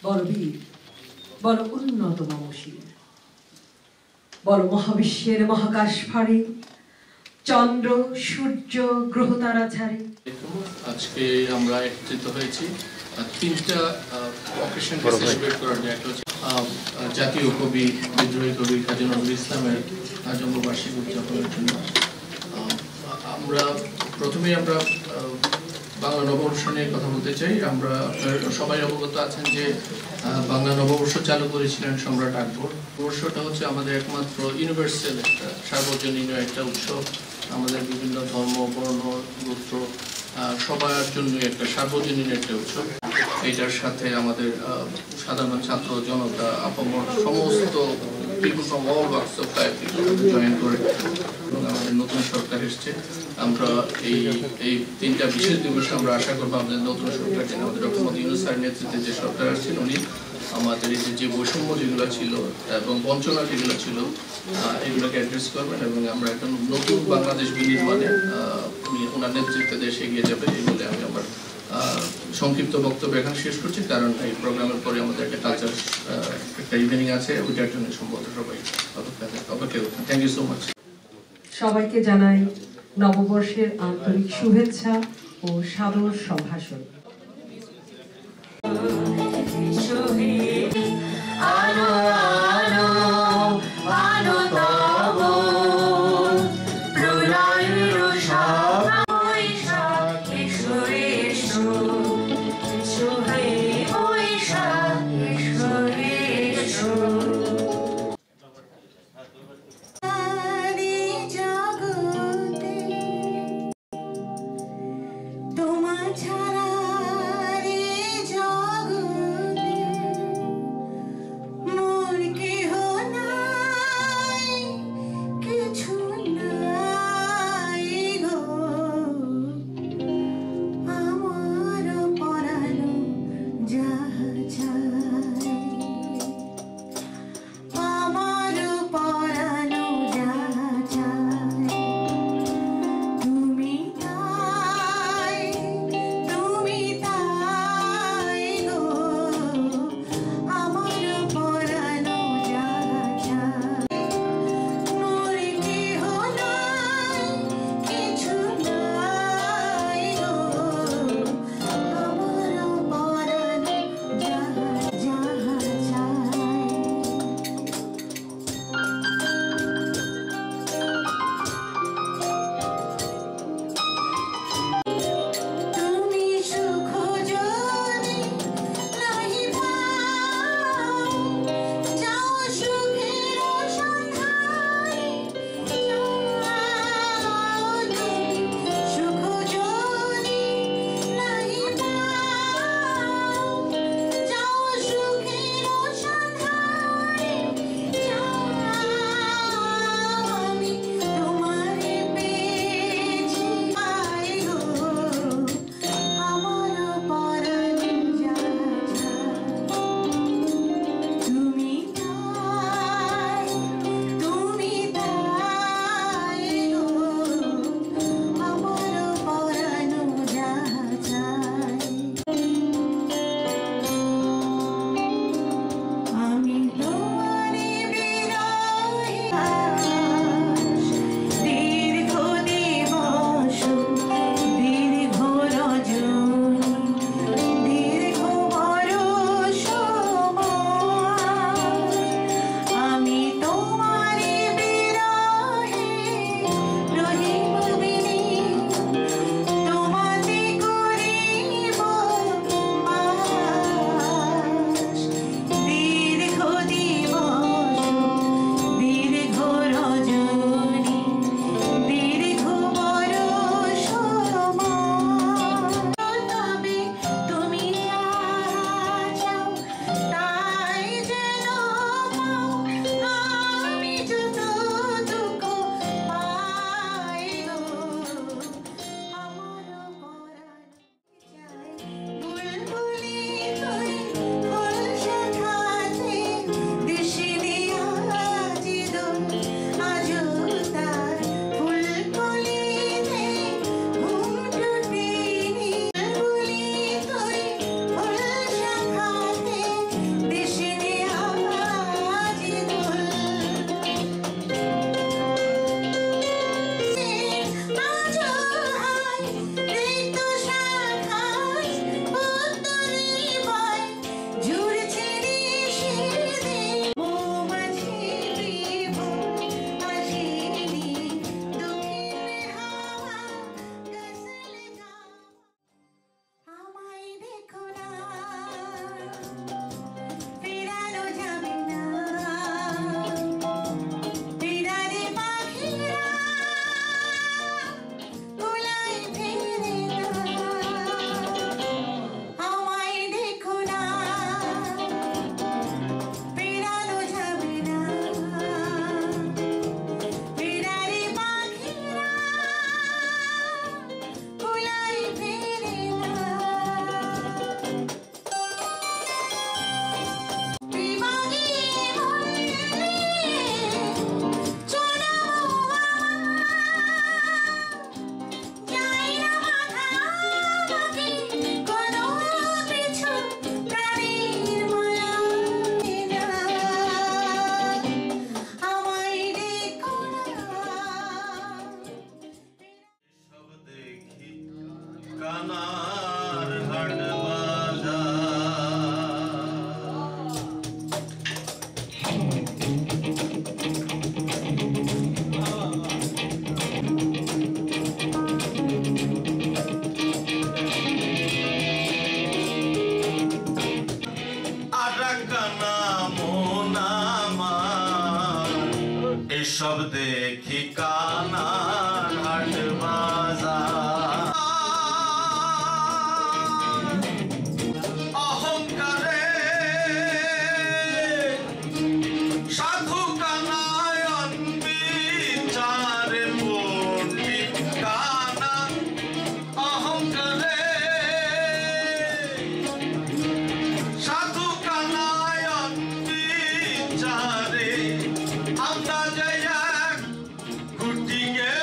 বল বীর, বল উন্নত মমশীর, বল মহাবিশ্বের মহাকাশ ফাড়ে, চন্দ্র সূর্য গ্রহ তারা ছাড়ে। আজকে আমরা একত্রিত হয়েছি তিনটা অকেশনকে সেলিব্রেট করার জন্য। একটা হচ্ছে জাতীয় কবি বিদ্রোহী কবি কাজী নজরুল ইসলামের জন্মবার্ষিকী উদযাপনের জন্য। আমরা প্রথমেই বাংলা নববর্ষ নিয়ে কথা বলতে চাই। আমরা সবাই অবগত আছেন যে বাংলা নববর্ষ চালু করেছিলেন সম্রাট আকবর। নববর্ষটা হচ্ছে আমাদের একমাত্র ইউনিভার্সাল একটা সার্বজনীন একটা উৎসব। আমাদের বিভিন্ন ধর্ম বর্ণ গোত্র সবার জন্য একটা সার্বজনীন একটা উৎসব। এটার সাথে আমাদের সাধারণ ছাত্র জনতা আপামর সমস্ত people from all walks of life join করে এবং আমাদের নতুন সরকার এসছে। আমরা এই তিনটা বিশেষ দিবসে আমরা আশা করবো আমাদের নতুন সরকার, আমাদের ডক্টর মোহাম্মদ ইউনূস স্যারের নেতৃত্বে যে সরকার আসছেন, উনি আমাদের এই যে বৈষম্য যেগুলো ছিল এবং বঞ্চনা যেগুলো ছিল এগুলোকে অ্যাড্রেস করবেন এবং আমরা একটা নতুন বাংলাদেশ বিনির্মাণে ওনার নেতৃত্বে দেশে এগিয়ে যাবে। এই বলে আমি আমার সংক্ষিপ্ত বক্তব্য এখানে শেষ করছি, কারণ এই প্রোগ্রামের পরে আমাদের একটা কালচার একটা ইভেনিং আছে, ওইটার জন্য সম্ভবত সবাই অপেক্ষা করছেন। Thank you so much. সবাইকে জানাই নববর্ষের আন্তরিক শুভেচ্ছা ও সাদর সম্ভাষণ। তোমার ছাড়া সব দেখি কানার হাট বাজার অহংকারে সাধু কানায়ন বিচারে পণ্ডিত কানা অহংকারে সাধু কানায়ন বিচারে আমরা যে এক ঘুটিয়ে